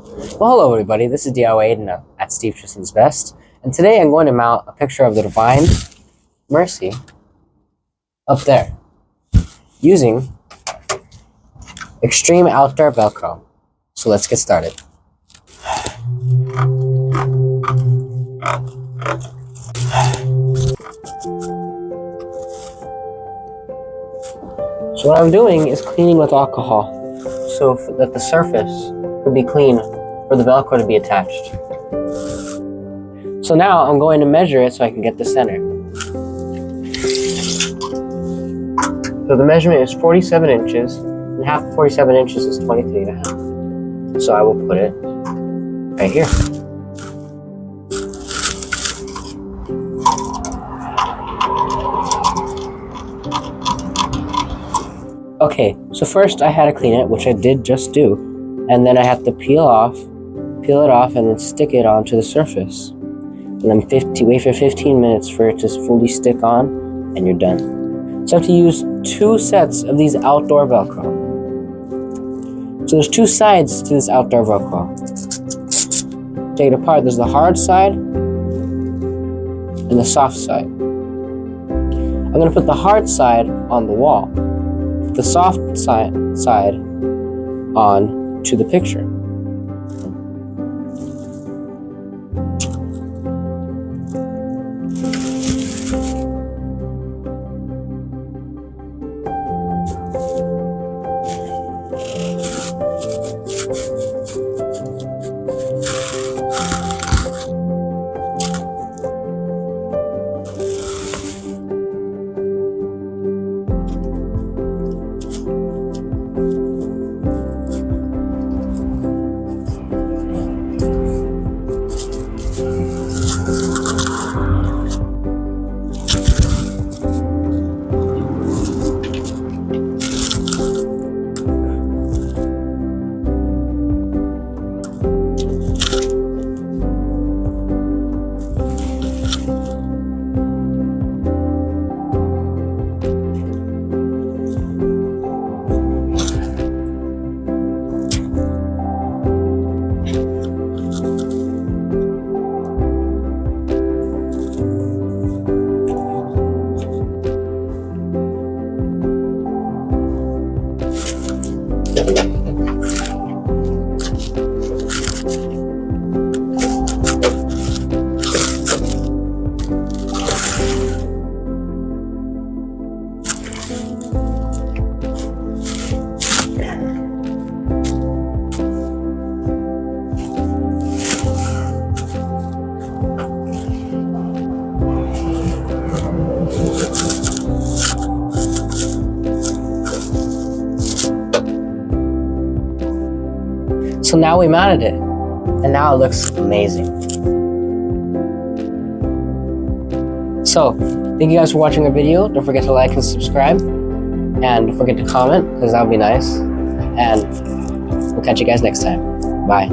Well, hello everybody, this is DIY Aidan at Steve Tristan's Best, and today I'm going to mount a picture of the Divine Mercy up there, using extreme outdoor Velcro. So let's get started. So what I'm doing is cleaning with alcohol, so that the surface could be clean for the Velcro to be attached. So now I'm going to measure it so I can get the center. So the measurement is 47 inches, and half of 47 inches is 23.5. So I will put it right here. Okay, so first I had to clean it, which I did just do, and then I have to peel it off, and then stick it onto the surface. And then wait for 15 minutes for it to fully stick on, and you're done. So I have to use 2 sets of these outdoor Velcro. So there's 2 sides to this outdoor Velcro. Take it apart. There's the hard side and the soft side. I'm going to put the hard side on the wall, the soft side on to the picture. So now we mounted it, and now it looks amazing. So, thank you guys for watching our video. Don't forget to like and subscribe, and don't forget to comment, because that would be nice. And we'll catch you guys next time. Bye.